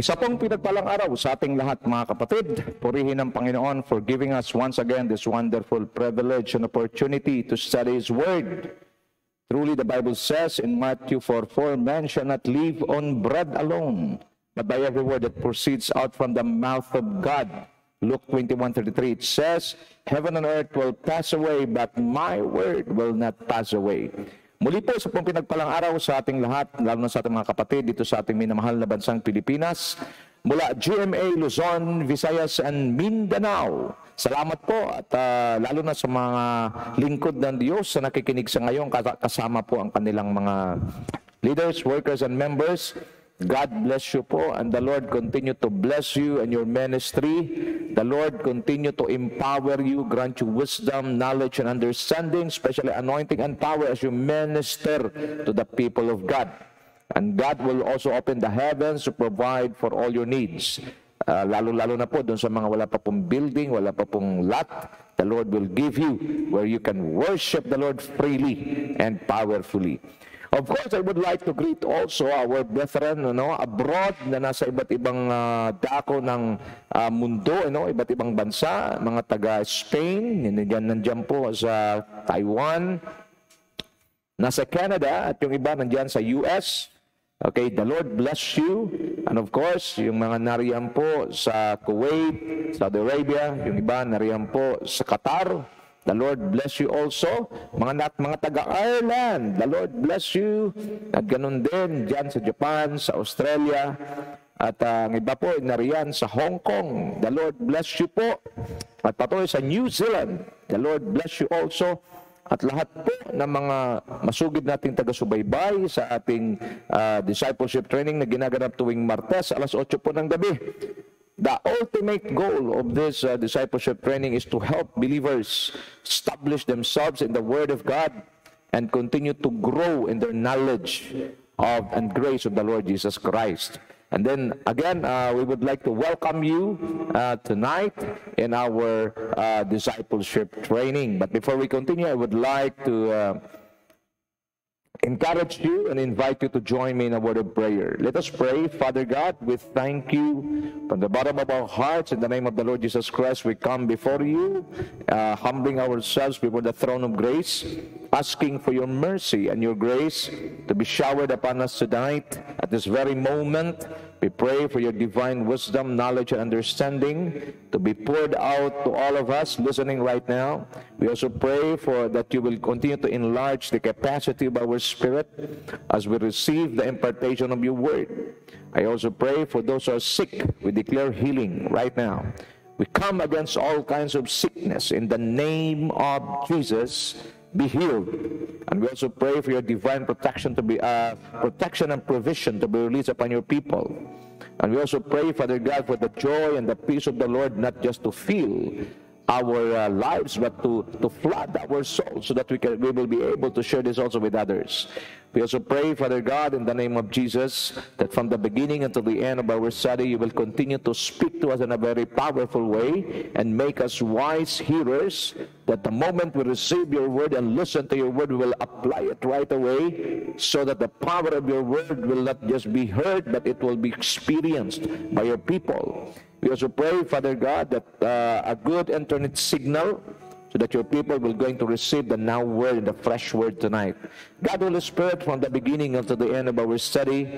Isa pong pinagpalang araw sa ating lahat, mga kapatid. Purihin ang Panginoon for giving us once again this wonderful privilege and opportunity to study His Word. Truly, the Bible says in Matthew 4:4, man shall not live on bread alone, but by every word that proceeds out from the mouth of God. Luke 21:33, it says, heaven and earth will pass away, but my word will not pass away. Muli po sa pong pinagpalang araw sa ating lahat, lalo na sa ating mga kapatid dito sa ating minamahal na bansang Pilipinas, mula GMA, Luzon, Visayas, and Mindanao. Salamat po at lalo na sa mga lingkod ng Diyos na nakikinig sa ngayon, kasama po ang kanilang mga leaders, workers, and members. God bless you po, and the Lord continue to bless you and your ministry. The Lord continue to empower you, grant you wisdom, knowledge, and understanding, especially anointing and power as you minister to the people of God. And God will also open the heavens to provide for all your needs. Lalo-lalo na po dun sa mga wala pa pong building, wala pa pong lot, the Lord will give you where you can worship the Lord freely and powerfully. Of course, I would like to greet also our brethren abroad na nasa iba't ibang dako ng mundo, iba't ibang bansa, mga taga-Spain, nandiyan po sa Taiwan, nasa Canada, at yung iba nandiyan sa US. Okay, the Lord bless you. And of course, yung mga nariyan po sa Kuwait, Saudi Arabia, yung iba nariyan po sa Qatar. The Lord bless you also. Mga taga-Ireland, the Lord bless you. At ganun din dyan sa Japan, sa Australia. At ang iba po nariyan sa Hong Kong. The Lord bless you po. At patuloy sa New Zealand, the Lord bless you also. At lahat po ng mga masugid nating taga-subaybay sa ating discipleship training na ginaganap tuwing Martes, alas 8 po ng gabi. The ultimate goal of this discipleship training is to help believers establish themselves in the Word of God and continue to grow in their knowledge of and grace of the Lord Jesus Christ. And then again, we would like to welcome you tonight in our discipleship training. But before we continue, I would like to encourage you and invite you to join me in a word of prayer. Let us pray. Father God, we thank you from the bottom of our hearts. In the name of the Lord Jesus Christ, we come before you, humbling ourselves before the throne of grace, asking for your mercy and your grace to be showered upon us tonight. At this very moment, we pray for your divine wisdom, knowledge, and understanding to be poured out to all of us listening right now. We also pray for that you will continue to enlarge the capacity of our spirit as we receive the impartation of your word. I also pray for those who are sick. We declare healing right now. We come against all kinds of sickness in the name of Jesus. Be healed. And we also pray for your divine protection to be protection and provision to be released upon your people. And we also pray, Father God, for the joy and the peace of the Lord, not just to fill our lives, but to flood our souls so that we will be able to share this also with others. We also pray, Father God, in the name of Jesus, that from the beginning until the end of our study, you will continue to speak to us in a very powerful way and make us wise hearers, that the moment we receive your word and listen to your word, we will apply it right away, so that the power of your word will not just be heard, but it will be experienced by your people. We also pray, Father God, that a good internet signal, so that your people will going to receive the now word and the fresh word tonight. God, Holy Spirit, from the beginning until the end of our study,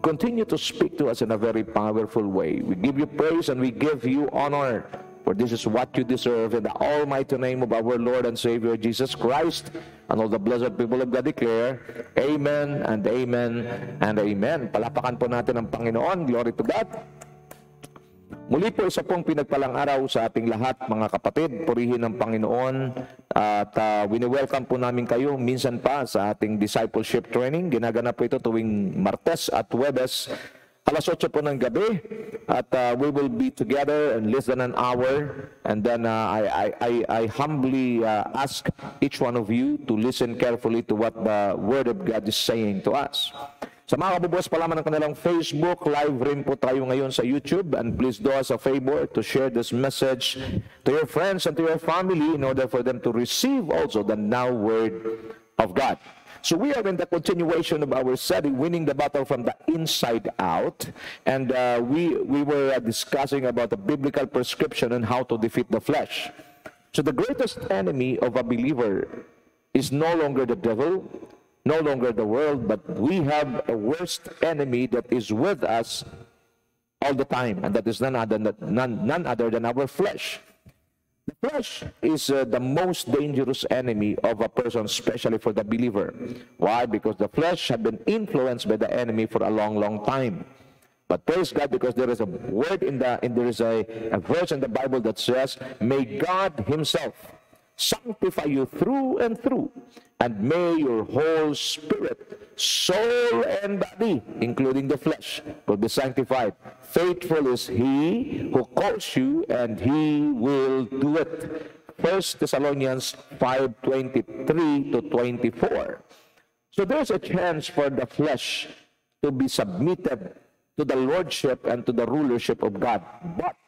continue to speak to us in a very powerful way. We give you praise and we give you honor, for this is what you deserve. In the almighty name of our Lord and Savior Jesus Christ, and all the blessed people of God declare, Amen and Amen and Amen. Palapakan po natin ang Panginoon. Glory to God. Muli po, isa pong pinagpalang araw sa ating lahat, mga kapatid. Purihin ng Panginoon at wini-welcome po namin kayo minsan pa sa ating discipleship training. Ginaganap po ito tuwing Martes at Huwebes, alas 8 po ng gabi, at we will be together in less than an hour. And then I humbly ask each one of you to listen carefully to what the Word of God is saying to us. Sa mga kabubukas pa lamang ng kanilang Facebook, live rin po tayo ngayon sa YouTube. And please do us a favor to share this message to your friends and to your family in order for them to receive also the now word of God. So we are in the continuation of our study, Winning the Battle from the Inside Out. And we were discussing about the biblical prescription on how to defeat the flesh. So the greatest enemy of a believer is no longer the devil, no longer the world, but we have a worst enemy that is with us all the time, and that is none other than our flesh. The flesh is the most dangerous enemy of a person, especially for the believer. Why? Because the flesh had been influenced by the enemy for a long, long time. But praise God, because there is a word there is a verse in the Bible that says, "May God Himself sanctify you through and through, and may your whole spirit, soul, and body, including the flesh, will be sanctified. Faithful is He who calls you, and He will do it." 1 Thessalonians 5:23 to 24. So there's a chance for the flesh to be submitted to the lordship and to the rulership of God. But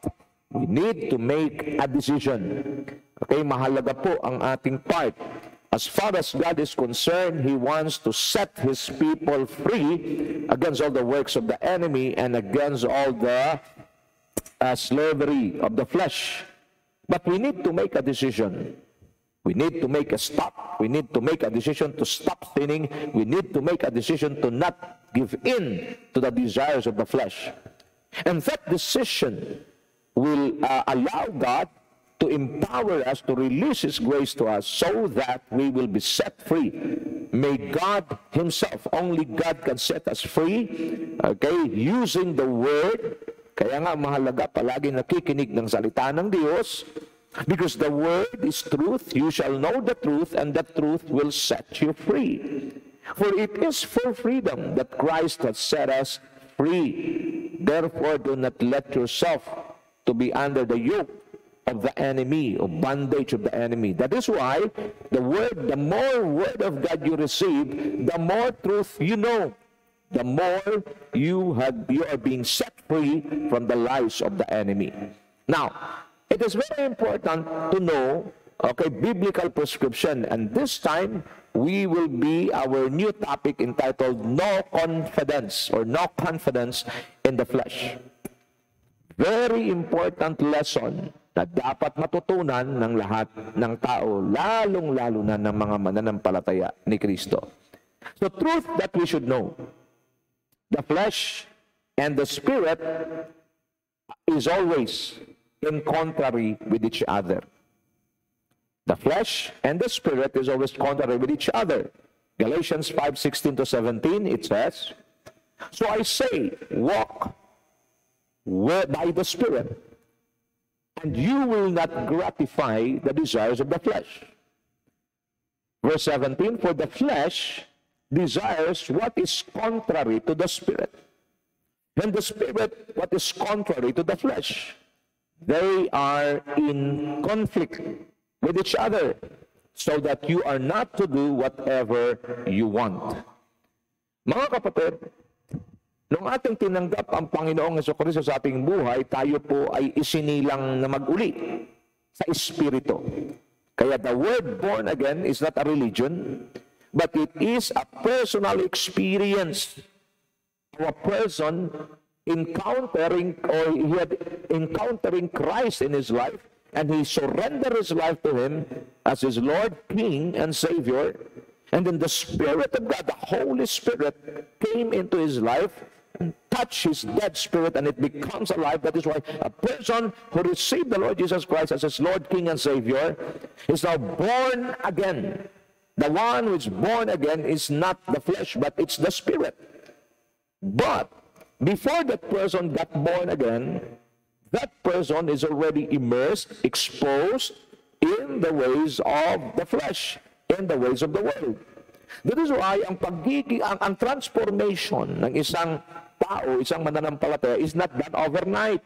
we need to make a decision. Okay, mahalaga po ang ating part. As far as God is concerned, He wants to set His people free against all the works of the enemy and against all the slavery of the flesh. But we need to make a decision. We need to make a stop. We need to make a decision to stop sinning. We need to make a decision to not give in to the desires of the flesh. And that decision will allow God to empower us, to release His grace to us so that we will be set free. May God Himself, only God can set us free, okay, using the Word. Kaya nga mahalaga palagi nakikinig ng salita ng Diyos, because the Word is truth. You shall know the truth, and the truth will set you free. For it is for freedom that Christ has set us free. Therefore, do not let yourself to be under the yoke of the enemy, of bondage of the enemy. That is why the more Word of God you receive, the more truth you know, the more you are being set free from the lies of the enemy. Now, it is very important to know, okay, biblical prescription. And this time, we will be our new topic entitled No Confidence, or No Confidence in the Flesh. Very important lesson na dapat matutunan ng lahat ng tao, lalong-lalo na ng mga mananampalataya ni Kristo. So, truth that we should know. The flesh and the spirit is always in contrary with each other. The flesh and the spirit is always contrary with each other. Galatians 5:16 to 17, it says, "So I say, walk by the Spirit, and you will not gratify the desires of the flesh." Verse 17, "For the flesh desires what is contrary to the Spirit, and the Spirit what is contrary to the flesh. They are in conflict with each other, so that you are not to do whatever you want." Mga kapatid, nung ating tinanggap ang Panginoong Jesucristo sa ating buhay, tayo po ay isinilang na mag-uli sa Espiritu. Kaya the word born again is not a religion, but it is a personal experience of a person encountering Christ in his life, and he surrendered his life to Him as his Lord, King, and Savior. And then the Spirit of God, the Holy Spirit, came into his life and touched his dead spirit, and it becomes alive. That is why a person who received the Lord Jesus Christ as his Lord, King, and Savior is now born again. The one who is born again is not the flesh, but it's the Spirit. But before that person got born again, that person is already immersed, exposed in the ways of the flesh, in the ways of the world. That is why ang transformation ng isang tao, isang mananampalataya, is not done overnight.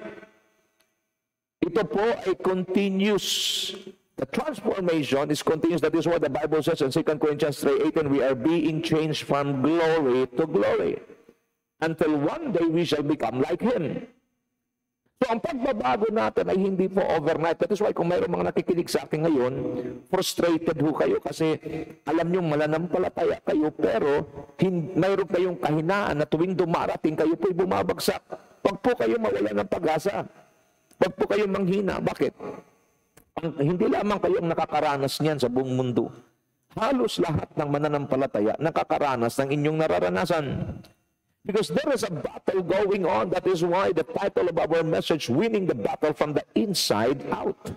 Ito po ay continuous. The transformation is continuous. That is what the Bible says in 2 Corinthians 3:18, we are being changed from glory to glory, until one day we shall become like Him. So, ang pagbabago natin ay hindi po overnight. That is why kung mayroong mga nakikinig sa akin ngayon, frustrated ho kayo kasi alam nyo mananampalataya kayo, pero mayroon kayong kahinaan na tuwing dumarating kayo po'y bumabagsak. Wag po kayo mawala ng pag-asa. Wag po kayo manghina. Bakit? Hindi lamang kayong nakakaranas niyan sa buong mundo. Halos lahat ng mananampalataya nakakaranas ng inyong nararanasan. Because there is a battle going on. That is why the title of our message, Winning the Battle from the Inside Out.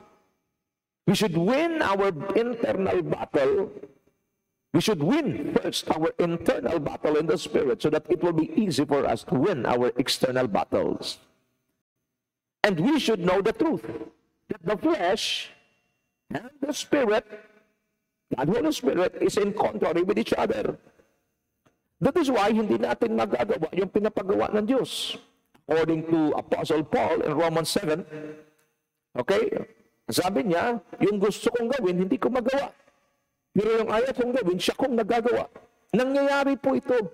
We should win our internal battle. We should win first our internal battle in the Spirit so that it will be easy for us to win our external battles. And we should know the truth, that the flesh and the Spirit, the Holy Spirit, is in contrary with each other. That is why hindi natin magagawa yung pinapagawa ng Diyos. According to Apostle Paul in Romans 7, okay, sabi niya, yung gusto kong gawin, hindi ko magawa. Pero yung ayaw kong gawin, siya kong nagagawa. Nangyayari po ito.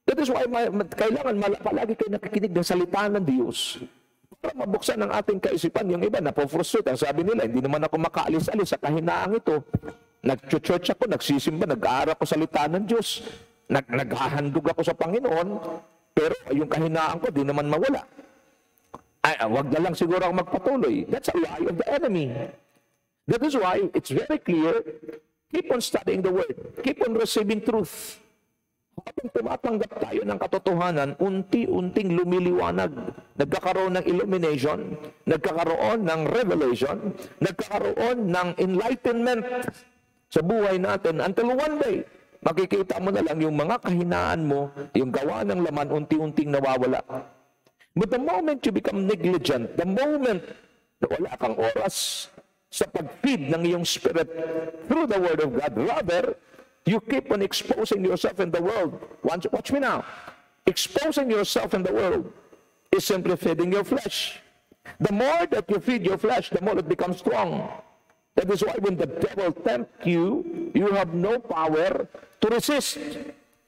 That is why kailangan palagi kayo nakikinig ng salita ng Diyos. Para mabuksan ng ating kaisipan, yung iba napofrustrate. Ang sabi nila, hindi naman ako makaalis-alis sa kahinaang ito. Nag-church ako, nagsisimba, nag-aaral ko salita ng Diyos. Naghahandog ako sa Panginoon, pero yung kahinaan ko, di naman mawala. Wag na lang siguro ako magpatuloy. That's a lie of the enemy. That is why it's very clear, keep on studying the Word. Keep on receiving truth. Habang tumatanggap tayo ng katotohanan, unti-unting lumiliwanag. Nagkakaroon ng illumination, nagkakaroon ng revelation, nagkakaroon ng enlightenment sa buhay natin until one day, makikita mo na lang yung mga kahinaan mo, yung gawa ng laman, unti-unting nawawala. But the moment you become negligent, the moment na wala kang oras sa pag-feed ng iyong spirit through the Word of God, rather, you keep on exposing yourself in the world. Watch me now. Exposing yourself in the world is simply feeding your flesh. The more that you feed your flesh, the more it becomes strong. That is why when the devil tempts you, you have no power to resist.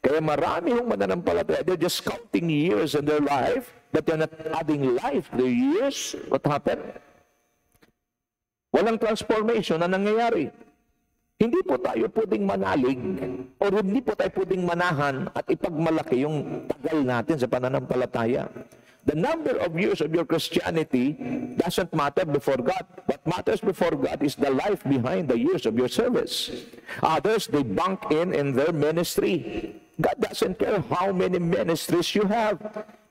Kaya marami hong mananampalataya, they're just counting years in their life, but they're not adding life to their years. What happened? Walang transformation na nangyayari. Hindi po tayo pwedeng manalig o hindi po tayo pwedeng manahan at ipagmalaki yung tagal natin sa pananampalataya. The number of years of your Christianity doesn't matter before God. What matters before God is the life behind the years of your service. Others, they bunk in their ministry. God doesn't care how many ministries you have.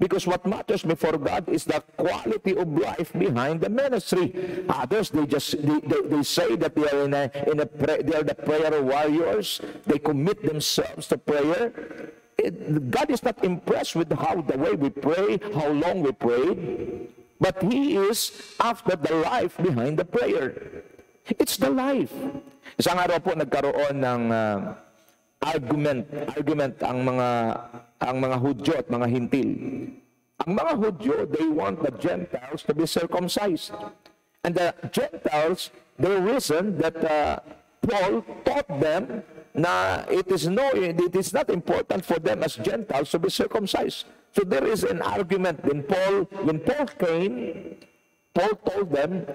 Because what matters before God is the quality of life behind the ministry. Others, they say that they are they are the prayer warriors. They commit themselves to prayer. God is not impressed with the way we pray, how long we prayed, but He is after the life behind the prayer. It's the life. Isang araw po nagkaroon ng argument ang mga Hudyo at mga Hintil. Ang mga Hudyo, they want the Gentiles to be circumcised. And the Gentiles, they reason that Paul taught them na it is not important for them as Gentiles to be circumcised. So there is an argument. When Paul came, Paul told them,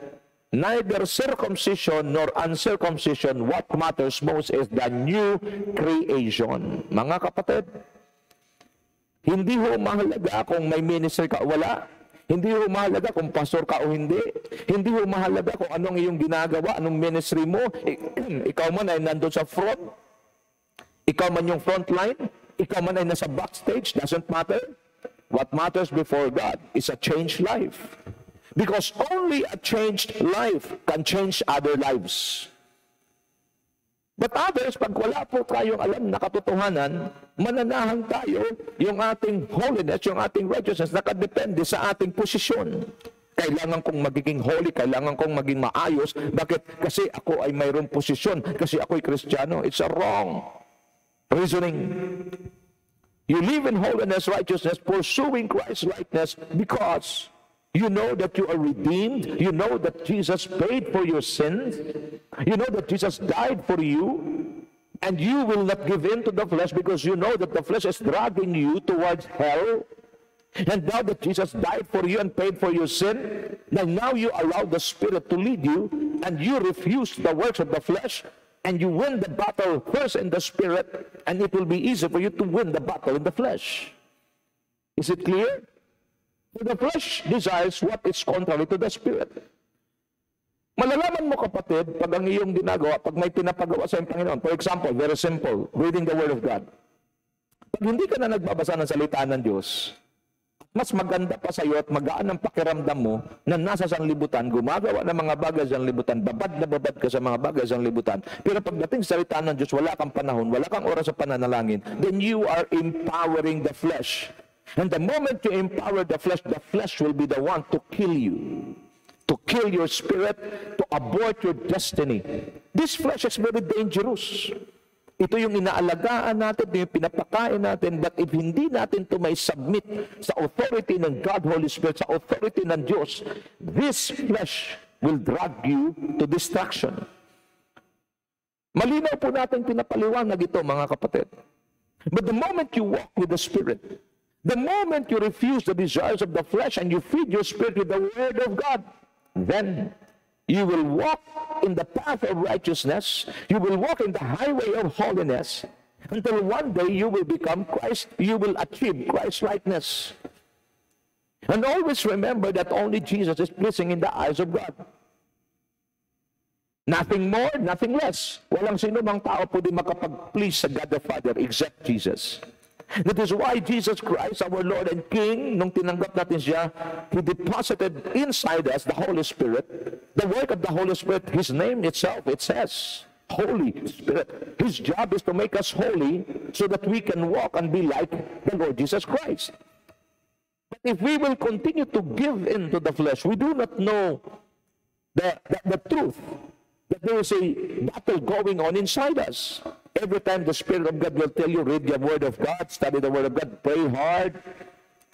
neither circumcision nor uncircumcision, what matters most is the new creation. Mga kapatid, hindi ho mahalaga kung may ministry ka o wala. Hindi ho mahalaga kung pastor ka o hindi. Hindi ho mahalaga kung anong iyong ginagawa, anong ministry mo. Ikaw man ay nandun sa front. Ikaw man yung front line. Ikaw man ay nasa backstage. Doesn't matter. What matters before God is a changed life. Because only a changed life can change other lives. But others, pag wala po tayong alam na katotohanan, mananahan tayo yung ating holiness, yung ating righteousness, nakadepende sa ating posisyon. Kailangan kong magiging holy, kailangan kong maging maayos. Bakit? Kasi ako ay mayroong posisyon, kasi ako ay Kristiyano. It's a wrong reasoning. You live in holiness, righteousness, pursuing Christ's likeness because you know that you are redeemed. You know that Jesus paid for your sins. You know that Jesus died for you. And you will not give in to the flesh because you know that the flesh is dragging you towards hell. And now that Jesus died for you and paid for your sin, now you allow the Spirit to lead you, and you refuse the works of the flesh, and you win the battle first in the Spirit, and it will be easy for you to win the battle in the flesh. Is it clear? For the flesh desires what is contrary to the Spirit. Malalaman mo, kapatid, pag ang iyong ginagawa, pag may pinapagawa sa iyong Panginoon. For example, very simple, reading the Word of God. Pag hindi ka na nagbabasa ng salita ng Diyos, mas maganda pa sa iyo at magaan ang pakiramdam mo na nasa sanlibutan, gumagawa ng mga bagay sa sanlibutan, babad na babad ka sa mga bagay sa sanlibutan. Pero pagdating sa salita ng Diyos, wala kang panahon, wala kang oras sa pananalangin, then you are empowering the flesh. And the moment you empower the flesh will be the one to kill you, to kill your spirit, to abort your destiny. This flesh is very dangerous. Ito yung inaalagaan natin, ito yung pinapakain natin, but if hindi natin ito may submit sa authority ng God, Holy Spirit, sa authority ng Diyos, this flesh will drag you to destruction. Malinaw po natin pinapaliwanag ito, mga kapatid. But the moment you walk with the Spirit, the moment you refuse the desires of the flesh and you feed your spirit with the Word of God, then you will walk in the path of righteousness. You will walk in the highway of holiness until one day you will become Christ. You will achieve Christ-likeness. And always remember that only Jesus is pleasing in the eyes of God. Nothing more, nothing less. Walang sino mang tao pwede makapag-please sa God the Father except Jesus. That is why Jesus Christ, our Lord and King, nung tinanggap natin siya, He deposited inside us the Holy Spirit. The work of the Holy Spirit, His name itself, it says, Holy Spirit. His job is to make us holy so that we can walk and be like the Lord Jesus Christ. But if we will continue to give in to the flesh, we do not know the truth, that there is a battle going on inside us. Every time the Spirit of God will tell you, read the Word of God, study the Word of God, pray hard,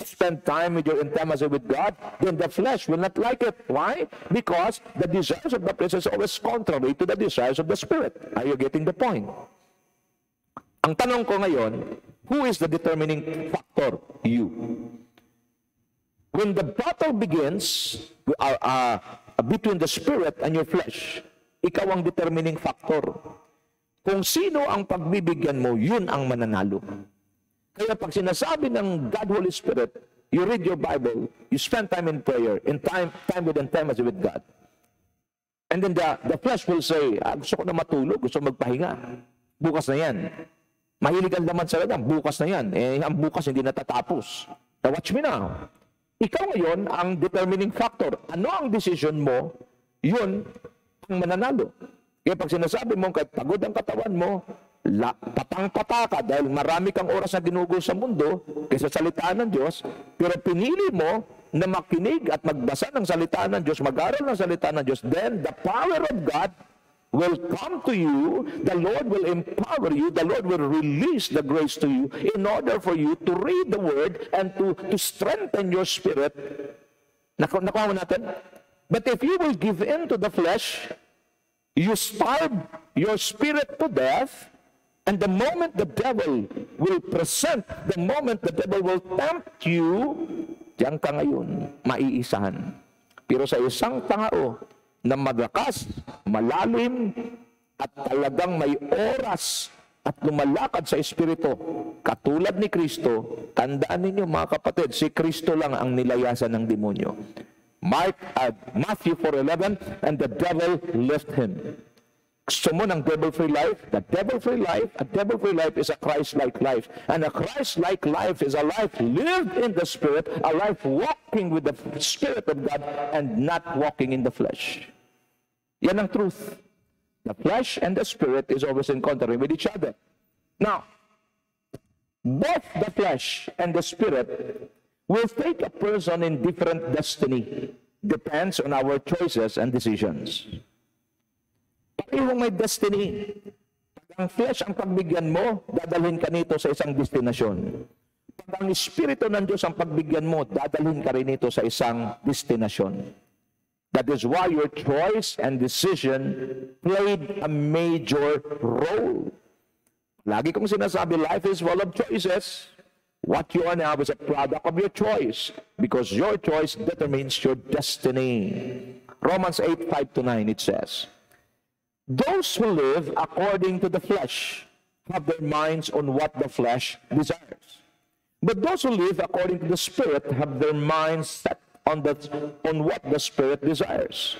spend time with your intimacy with God, then the flesh will not like it. Why? Because the desires of the flesh is always contrary to the desires of the Spirit. Are you getting the point? Ang tanong ko ngayon, who is the determining factor? You. When the battle begins between the Spirit and your flesh, ikaw ang determining factor. Kung sino ang pagbibigyan mo, yun ang mananalo. Kaya pag sinasabi ng God, Holy Spirit, you read your Bible, you spend time in prayer, in time with intimacy with God. And then the flesh will say, gusto ko na matulog, gusto magpahinga. Bukas na yan. Mahilig ang laman sa laman, bukas na yan. Ang bukas hindi natatapos. Now watch me now. Ikaw ngayon ang determining factor. Ano ang decision mo, yun ang mananalo. Kaya pag sinasabi mo, kahit pagod ang katawan mo, patang-pata ka dahil marami kang oras na ginugol sa mundo kaysa salitaan ng Diyos, pero pinili mo na makinig at magbasa ng salitaan ng Diyos, mag-aral ng salitaan ng Diyos, then the power of God will come to you, the Lord will empower you, the Lord will release the grace to you in order for you to read the Word and to strengthen your spirit. Nakuha mo natin? But if you will give in to the flesh, you starve your spirit to death, and the moment the devil will present, the moment the devil will tempt you, diyan ka ngayon, maiisahan. Pero sa isang tao na malakas, malalim, at talagang may oras at lumalakad sa Espiritu, katulad ni Kristo, tandaan ninyo mga kapatid, si Kristo lang ang nilayasan ng demonyo. Matthew 4:11, and the devil left him. Gusto mo ng devil-free life? A devil-free life is a Christ-like life. And a Christ-like life is a life lived in the Spirit, a life walking with the Spirit of God and not walking in the flesh. Yan ang truth. The flesh and the Spirit is always in contrary with each other. Now, both the flesh and the Spirit will take a person in different destiny. Depends on our choices and decisions. Parehong may destiny. Pag ang flesh ang pagbigyan mo, dadalhin ka nito sa isang destinasyon. Pag ang Espiritu ng Diyos ang pagbigyan mo, dadalhin ka rin nito sa isang destinasyon. That is why your choice and decision played a major role. Lagi kong sinasabi, life is full of choices. What you are now is a product of your choice, because your choice determines your destiny. Romans 8, 5-9, it says, those who live according to the flesh have their minds on what the flesh desires. But those who live according to the Spirit have their minds set on what the Spirit desires.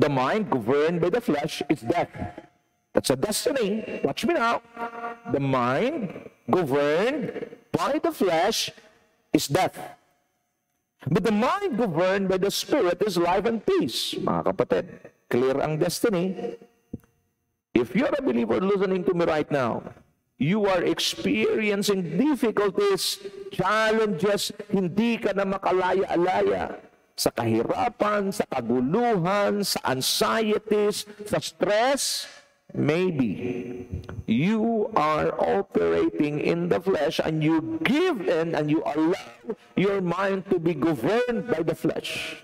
The mind governed by the flesh is death. That's a destiny. Watch me now. The mind governed by the flesh is death. But the mind governed by the Spirit is life and peace. Mga kapatid, clear ang destiny. If you're a believer listening to me right now, you are experiencing difficulties, challenges, hindi ka na makalaya-alaya sa kahirapan, sa kaguluhan, sa anxieties, sa stress. Maybe you are operating in the flesh and you give in and you allow your mind to be governed by the flesh.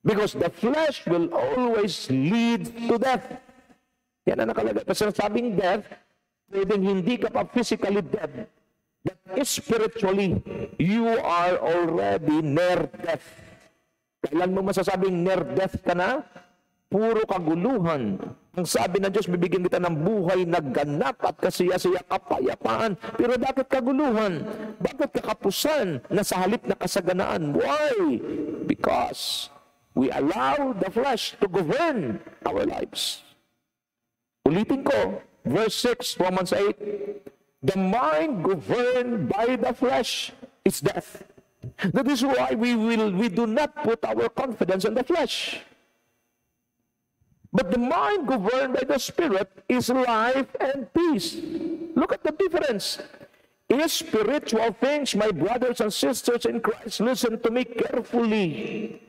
Because the flesh will always lead to death. Yan ang nakalagay. Kasi sabing death, pwedeng hindi ka pa physically dead, but spiritually, you are already near death. Kailan mo masasabing near death ka na? Puro kaguluhan. Ang sabi ng Diyos, bibigyan kita ng buhay na ganap at kasiya-siya, kapayapaan. Pero bakit kaguluhan? Bakit kakapusan na sa halip na kasaganaan? Why? Because we allow the flesh to govern our lives. Ulitin ko, verse 6, Romans 8, the mind governed by the flesh is death. That is why we do not put our confidence in the flesh. But the mind governed by the Spirit is life and peace. Look at the difference. In spiritual things, my brothers and sisters in Christ, listen to me carefully.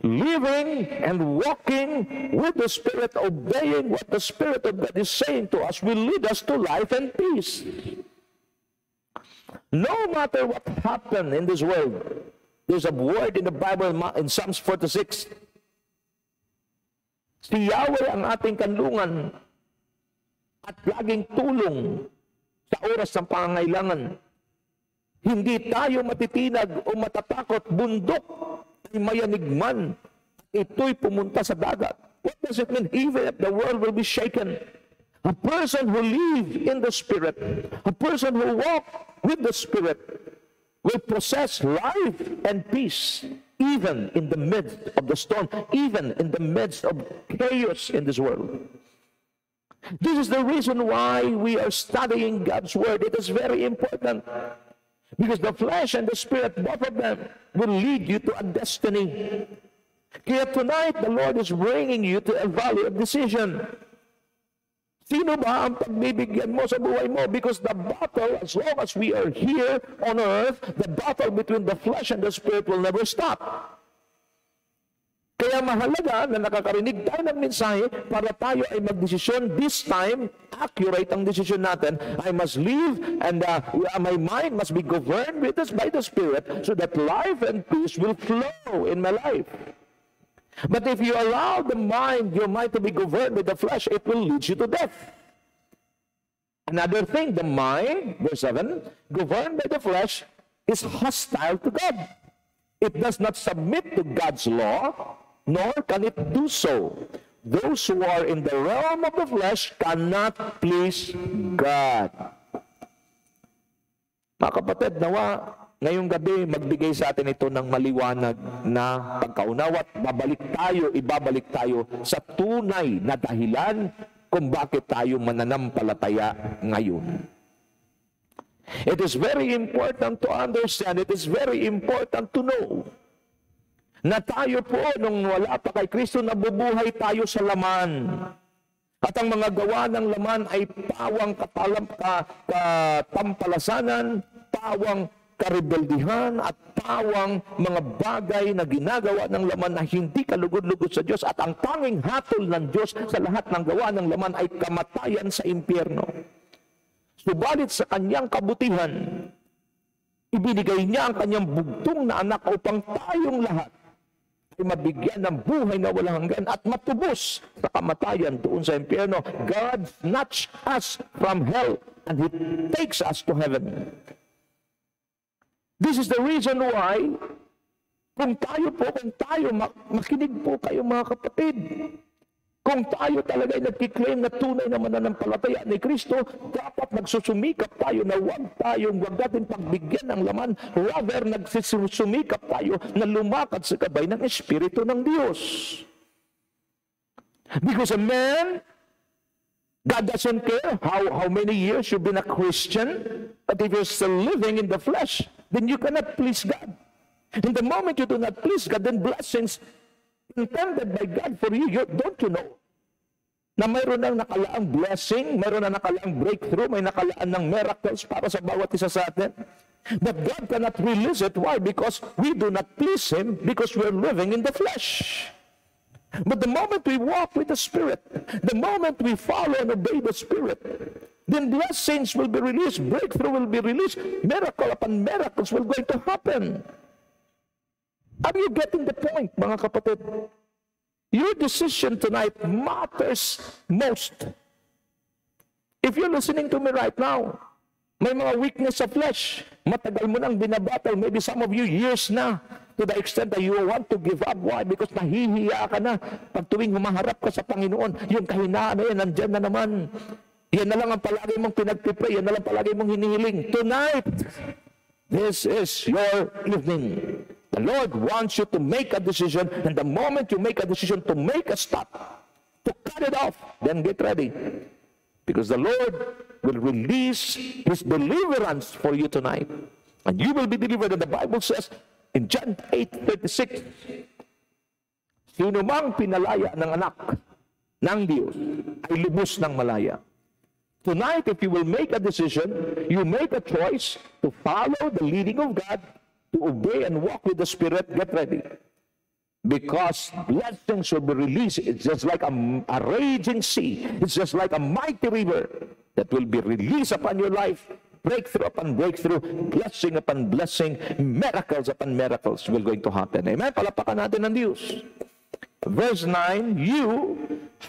Living and walking with the Spirit, obeying what the Spirit of God is saying to us, will lead us to life and peace. No matter what happened in this world, there's a word in the Bible in Psalms 46. Si Yahweh ang ating kanlungan at laging tulong sa oras ng pangangailangan. Hindi tayo matitinag o matatakot, bundok ay mayanigman. Ito'y pumunta sa dagat. What does it mean? Even if the world will be shaken, a person who lives in the Spirit, a person who walks with the Spirit, will possess life and peace, even in the midst of the storm, even in the midst of chaos in this world. This is the reason why we are studying God's Word. It is very important. Because the flesh and the Spirit, both of them, will lead you to a destiny. Kaya tonight, the Lord is bringing you to a valley of decision. Sino ba ang pagbibigyan mo sa buhay mo? Because the battle, as long as we are here on earth, the battle between the flesh and the Spirit will never stop. Kaya mahalaga na nakakarinig tayo ng mensahe para tayo ay magdesisyon. This time, accurate ang desisyon natin. I must live and my mind must be governed with us by the Spirit so that life and peace will flow in my life. But if you allow your mind to be governed with the flesh, it will lead you to death. Another thing, the mind, verse 7, governed by the flesh is hostile to God. It does not submit to God's law, nor can it do so. Those who are in the realm of the flesh cannot please God. Mga kapatid, nawa, ngayong gabi, magbigay sa atin ito ng maliwanag na pagkaunawa at ibabalik tayo sa tunay na dahilan kung bakit tayo mananampalataya ngayon. It is very important to understand, it is very important to know na tayo po, nung wala pa kay Kristo, nabubuhay tayo sa laman. At ang mga gawa ng laman ay pawang katampalasanan, pawang karebeldihan, at pawang mga bagay na ginagawa ng laman na hindi kalugod-lugod sa Diyos. At ang tanging hatol ng Diyos sa lahat ng gawa ng laman ay kamatayan sa impyerno. Subalit sa kanyang kabutihan, ibinigay niya ang kanyang bugtong na anak upang tayong lahat ay mabigyan ng buhay na walang hanggan at matubos sa kamatayan doon sa impyerno. God snatched us from hell and He takes us to heaven. This is the reason why, kung tayo, makinig po kayo mga kapatid. Kung tayo talaga ay nagkiklaim na tunay na mananampalataya ni Kristo, dapat nagsusumikap tayo na huwag natin pagbigyan ng laman. Rather, nagsusumikap tayo na lumakad sa gabay ng Espiritu ng Diyos. Because a man, God doesn't care how many years you've been a Christian, but if you're still living in the flesh, then you cannot please God. And the moment you do not please God, then blessings intended by God for you, don't you know? Na mayroon ng nakalaang blessing, mayroon na nakalaang breakthrough, may nakalaan ng miracles para sa bawat isa sa atin. But God cannot release it. Why? Because we do not please Him, because we're living in the flesh. But the moment we walk with the Spirit, the moment we follow and obey the Spirit, then blessings will be released, breakthrough will be released, miracle upon miracles will going to happen. Are you getting the point, mga kapatid? Your decision tonight matters most. If you're listening to me right now, may mga weakness sa flesh, matagal mo nang binabattle, maybe some of you years na, to the extent that you want to give up. Why? Because nahihiya ka na. Pag tuwing humaharap ka sa Panginoon, yung kahinaan na yan, nandyan na naman. Yan na lang ang palagi mong pinagpipray, yan na lang palagi mong hinihiling. Tonight, this is your evening. The Lord wants you to make a decision, and the moment you make a decision to make a stop, to cut it off, then get ready. Because the Lord will release His deliverance for you tonight. And you will be delivered. And the Bible says in John 8:36, sino mang pinalaya ng anak ng Diyos ay lubos ng malaya. Tonight, if you will make a decision, you make a choice to follow the leading of God, to obey and walk with the Spirit, get ready. Because blessings will be released. It's just like a raging sea. It's just like a mighty river that will be released upon your life. Breakthrough upon breakthrough, blessing upon blessing, miracles upon miracles will going to happen. Amen? Palapakan natin ng Diyos. Verse 9, you,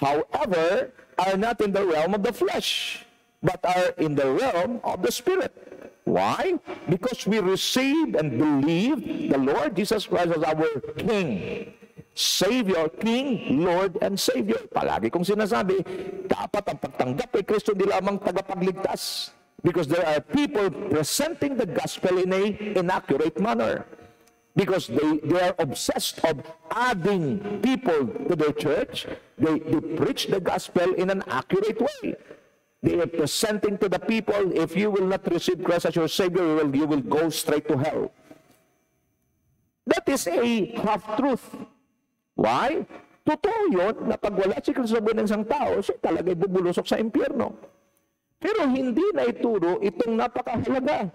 however, are not in the realm of the flesh, but are in the realm of the Spirit. Why? Because we received and believed the Lord Jesus Christ as our King, Savior, King, Lord, and Savior. Palagi kong sinasabi, dapat ang pagtanggap kay Kristo di lamang tagapagligtas. Because there are people presenting the gospel in an inaccurate manner. Because they are obsessed of adding people to their church. They preach the gospel in an accurate way. They are presenting to the people, if you will not receive Christ as your Savior, you will go straight to hell. That is a half-truth. Why? Totoo yun, na pag wala si Kristo sa buhay ng isang tao, siya talaga'y bubulusok sa impyerno. Pero hindi na ituro itong napakahalaga.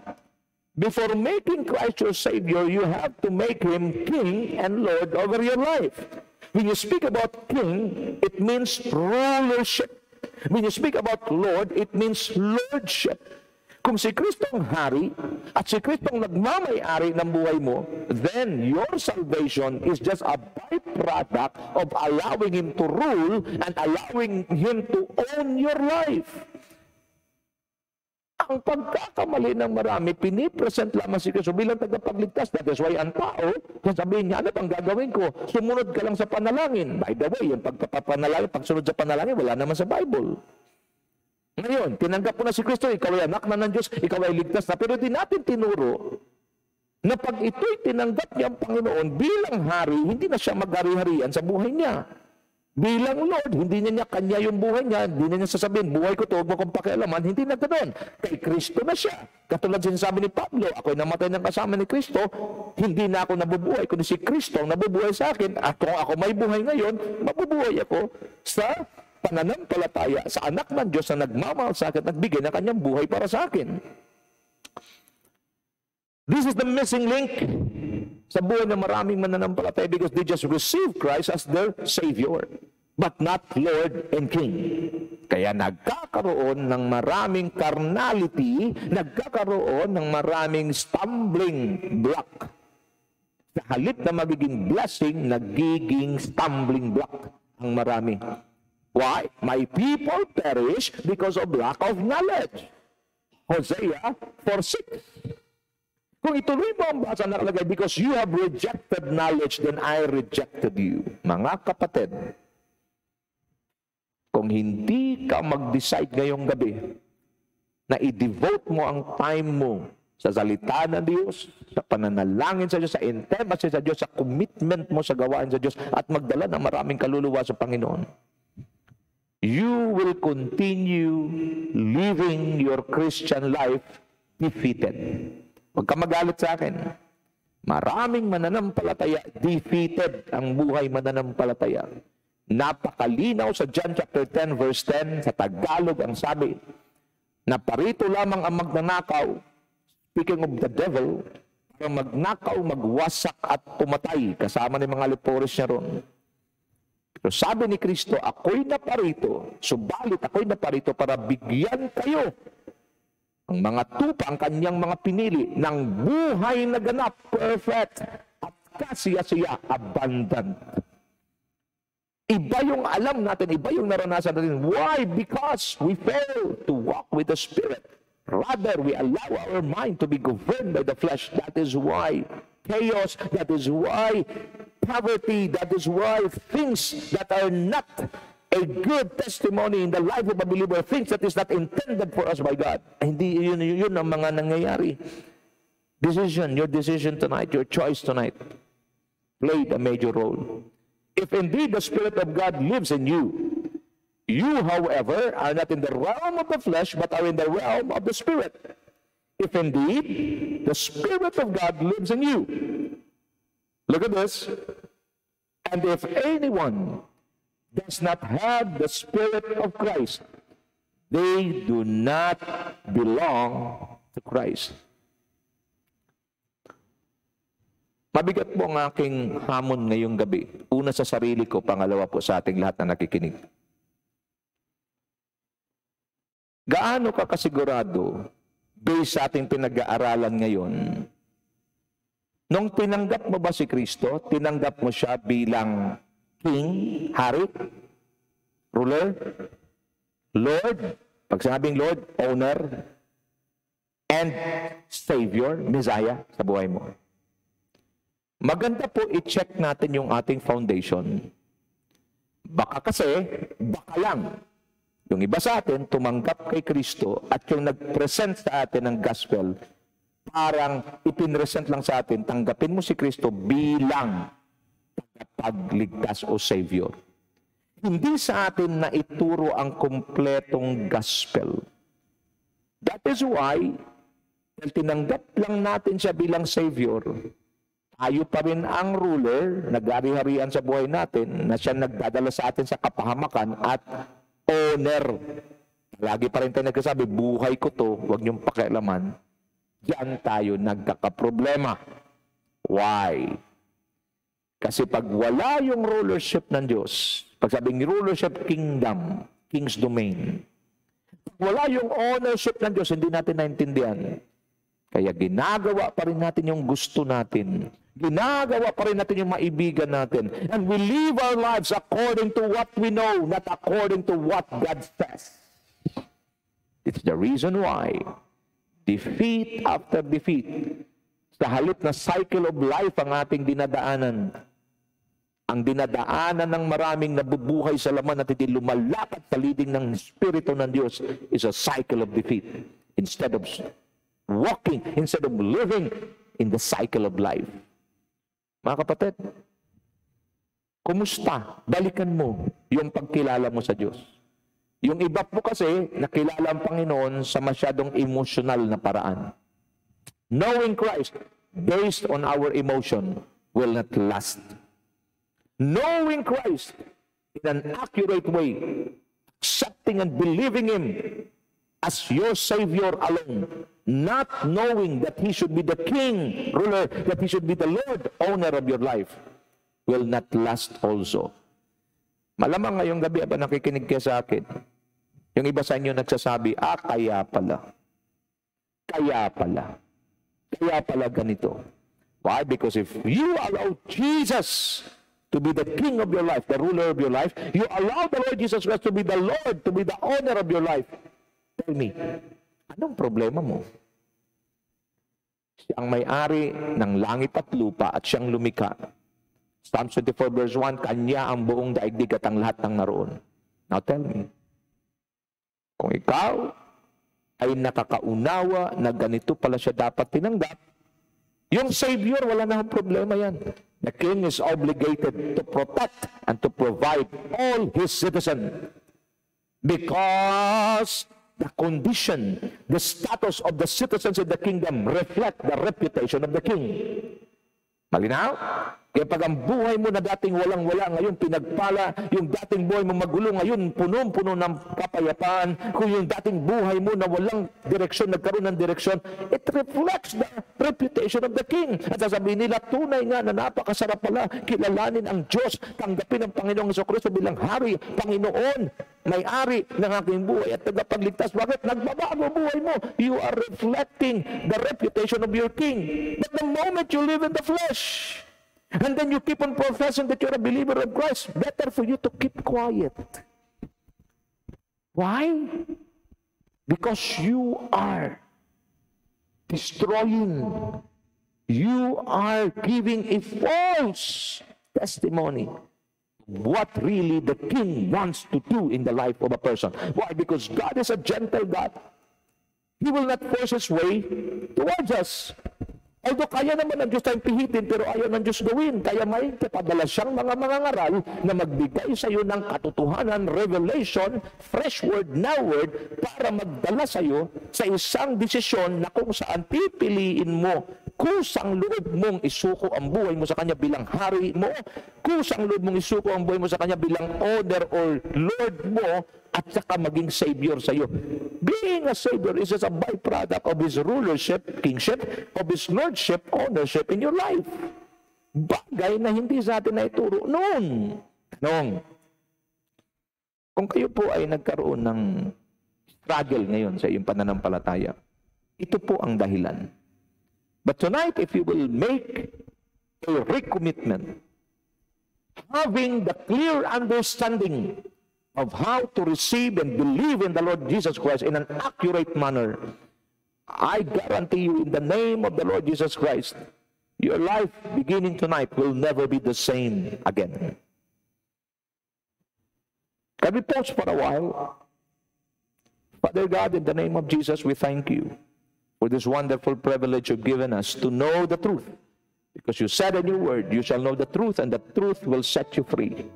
Before making Christ your Savior, you have to make Him King and Lord over your life. When you speak about King, it means rulership. When you speak about Lord, it means lordship. Kung si Kristo ang hari at si Kristo ang nagmamay-ari ng buhay mo, then your salvation is just a byproduct of allowing Him to rule and allowing Him to own your life. Ang pagkakamali ng marami, pinipresent lamang si Kristo bilang tagapagligtas. That is why ang tao, sasabihin niya, ano bang gagawin ko? Sumunod ka lang sa panalangin. By the way, yung pagsunod sa panalangin, wala naman sa Bible. Ngayon, tinanggap mo na si Kristo, ikaw ay anak na ng Diyos, ikaw ay ligtas na. Pero di natin tinuro na pag ito'y tinanggap niya ang Panginoon bilang hari, hindi na siya maghari-harian sa buhay niya. Bilang Lord, hindi niya kanya yung buhay niya, hindi niya sasabihin, buhay ko to, huwag mo kong pakialaman, hindi na ganoon. Kay Kristo na siya. Katulad sinasabi ni Pablo, ako'y namatay ng kasama ni Kristo, hindi na ako nabubuhay, kundi si Kristo ang nabubuhay sa akin, at kung ako may buhay ngayon, mabubuhay ako sa pananampalataya sa anak ng Diyos na nagmamahal sa akin at nagbigay ng kanyang buhay para sa akin. This is the missing link sa buhay ng maraming mananampalataya because they just receive Christ as their Savior, but not Lord and King. Kaya nagkakaroon ng maraming carnality, nagkakaroon ng maraming stumbling block. Sa halip na magiging blessing, nagiging stumbling block ang marami. Why? My people perish because of lack of knowledge. Hosea 4:6. Kung ituloy mo ang basa nakalagay, because you have rejected knowledge, then I rejected you. Mga kapatid, kung hindi ka mag-decide ngayong gabi na i-devote mo ang time mo sa salita ng Diyos, sa pananalangin sa Diyos, sa intimacy sa Diyos, sa commitment mo sa gawain sa Diyos, at magdala ng maraming kaluluwa sa Panginoon, you will continue living your Christian life defeated. Huwag ka magalit sa akin. Maraming mananampalataya, defeated ang buhay mananampalataya. Napakalinaw sa John chapter 10 verse 10, sa Tagalog ang sabi, na parito lamang ang magnanakaw, speaking of the devil, para magnakaw, magwasak at pumatay, kasama ng mga lepores niya ron. Pero sabi ni Kristo, ako'y naparito, subalit ako'y naparito para bigyan kayo ang mga tupa, ang kanyang mga pinili, ng buhay na ganap, perfect, at kasiya-siya, abundant. Iba yung alam natin, iba yung naranasan natin. Why? Because we fail to walk with the Spirit. Rather, we allow our mind to be governed by the flesh. That is why chaos, that is why poverty, that is why things that are not a good testimony in the life of a believer, things that is not intended for us by God. Hindi yun ang mga nangyayari. Your decision tonight, your choice tonight, played a major role. If indeed the Spirit of God lives in you, you, however, are not in the realm of the flesh, but are in the realm of the Spirit. If indeed the Spirit of God lives in you. Look at this. And if anyone does not have the Spirit of Christ, they do not belong to Christ. Mabigat po ang aking hamon ngayong gabi. Una sa sarili ko, pangalawa po sa ating lahat na nakikinig. Gaano ka kasigurado, based sa ating pinag-aaralan ngayon, nung tinanggap mo ba si Kristo, tinanggap mo siya bilang King, Hari, Ruler, Lord, pag sinabing Lord, Owner, and Savior, Messiah sa buhay mo. Maganda po i-check natin yung ating foundation. Baka kasi, baka lang, yung iba sa atin tumanggap kay Kristo at yung nag-present sa atin ng gospel, parang ipinresent lang sa atin, tanggapin mo si Kristo bilang tagapagligtas o Savior. Hindi sa atin na ituro ang kumpletong gospel. That is why, dahil tinanggap lang natin siya bilang Savior, tayo pa rin ang ruler, nag-ari-harian sa buhay natin, na siya nagdadala sa atin sa kapahamakan at owner. Lagi pa rin tayo nagsasabi, buhay ko to, huwag niyong pakialaman. Diyan tayo nagkakaproblema. Why? Kasi pag wala yung rulership ng Diyos, pag sabing rulership, kingdom, king's domain, pag wala yung ownership ng Diyos, hindi natin naintindihan. Kaya ginagawa pa rin natin yung gusto natin. Ginagawa pa rin natin yung maibigan natin. And we live our lives according to what we know, not according to what God says. It's the reason why defeat after defeat, sa halip na cycle of life ang ating dinadaanan. Ang dinadaanan ng maraming nabubuhay sa laman at hindi lumalakad sa leading ng Espiritu ng Diyos is a cycle of defeat. Instead of walking, instead of living in the cycle of life. Mga kapatid, kumusta? Balikan mo yung pagkilala mo sa Diyos. Yung iba po kasi, nakilala ang Panginoon sa masyadong emotional na paraan. Knowing Christ based on our emotion will not last. Knowing Christ in an accurate way, accepting and believing Him as your Savior alone, not knowing that He should be the King, ruler, that He should be the Lord, owner of your life, will not last also. Malamang ngayong gabi, ba nakikinig kayo sa akin? Yung iba sa inyo nagsasabi, kaya pala. Kaya pala. Kaya pala ganito. Why? Because if you allow Jesus to be the King of your life, the ruler of your life, you allow the Lord Jesus Christ to be the Lord, to be the owner of your life, tell me, anong problema mo? Siyang may-ari ng langit at lupa at siyang lumikha. Psalms 24 verse 1, Kanya ang buong daigdig at ang lahat ng naroon. Now tell me, kung ikaw ay nakakaunawa na ganito pala siya dapat tinanggap, yung Savior, wala na problema yan. The king is obligated to protect and to provide all his citizens. Because the condition, the status of the citizens in the kingdom reflect the reputation of the king. Malinaw? Kaya pag ang buhay mo na dating walang-wala, ngayon pinagpala, yung dating buhay mo magulo, ngayon punong-puno ng kapayapaan, kung yung dating buhay mo na walang direksyon, nagkaroon ng direksyon, it reflects the reputation of the king. At sasabihin nila, tunay nga na napakasarap pala, kilalanin ang Diyos, tanggapin ang Panginoong Jesucristo bilang Hari, Panginoon, may-ari ng aking buhay at tagapagligtas. Bakit? Nagbabago buhay mo. You are reflecting the reputation of your king. But the moment you live in the flesh, and then you keep on professing that you're a believer of Christ, better for you to keep quiet. Why? Because you are destroying. You are giving a false testimony. What really the king wants to do in the life of a person. Why? Because God is a gentle God. He will not force His way towards us. Although kaya naman ng Diyos tayong pihitin, pero ayaw ng Diyos gawin. Kaya may kapadala siyang mga mangangaral na magbigay sa iyo ng katotohanan, revelation, fresh word, now word, para magdala sa iyo sa isang desisyon na kung saan pipiliin mo, kusang loob mong isuko ang buhay mo sa Kanya bilang hari mo, kusang loob mong isuko ang buhay mo sa Kanya bilang owner or Lord mo, at saka maging Savior sa iyo. Being a Savior is just a byproduct of His rulership, kingship, of His lordship, ownership in your life. Bagay na hindi sa atin na ituro noon. Kung kayo po ay nagkaroon ng struggle ngayon sa iyong pananampalataya, ito po ang dahilan. But tonight, if you will make a recommitment, having the clear understanding of how to receive and believe in the Lord Jesus Christ in an accurate manner, I guarantee you in the name of the Lord Jesus Christ, your life beginning tonight will never be the same again. Can we pause for a while? Father God, in the name of Jesus, we thank you for this wonderful privilege you've given us to know the truth. Because you said in your word, you shall know the truth, and the truth will set you free.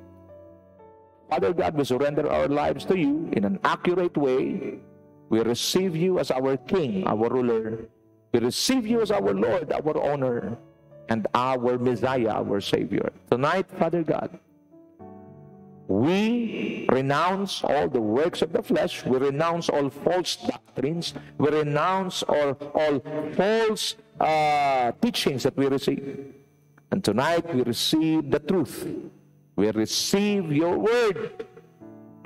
Father God, we surrender our lives to you in an accurate way. We receive you as our King, our ruler. We receive you as our Lord, our owner, and our Messiah, our Savior. Tonight, Father God, we renounce all the works of the flesh. We renounce all false doctrines. We renounce all false teachings that we receive. And tonight, we receive the truth. We receive your word,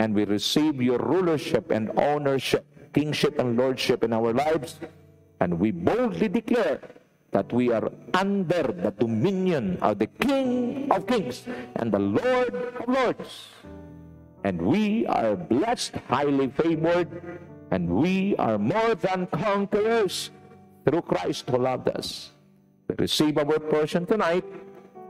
and we receive your rulership and ownership, kingship and lordship in our lives, and we boldly declare that we are under the dominion of the King of Kings and the Lord of Lords. And we are blessed, highly favored, and we are more than conquerors through Christ who loved us. We receive our portion tonight,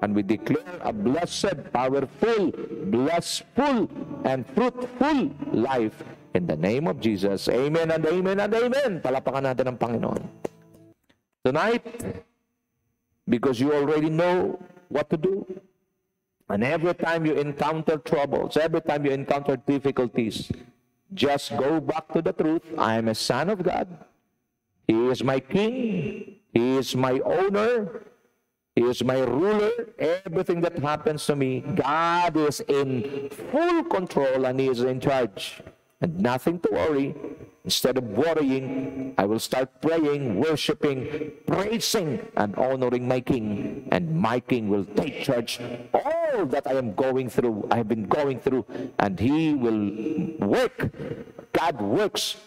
and we declare a blessed, powerful, blessful, and fruitful life in the name of Jesus. Amen and amen and amen. Palapakan natin ang Panginoon. Tonight, because you already know what to do, and every time you encounter troubles, every time you encounter difficulties, just go back to the truth. I am a son of God. He is my King. He is my owner. He is my ruler. Everything that happens to me, God is in full control and He is in charge. And nothing to worry. Instead of worrying, I will start praying, worshiping, praising, and honoring my King. And my King will take charge all that I am going through, I have been going through, and He will work. God works.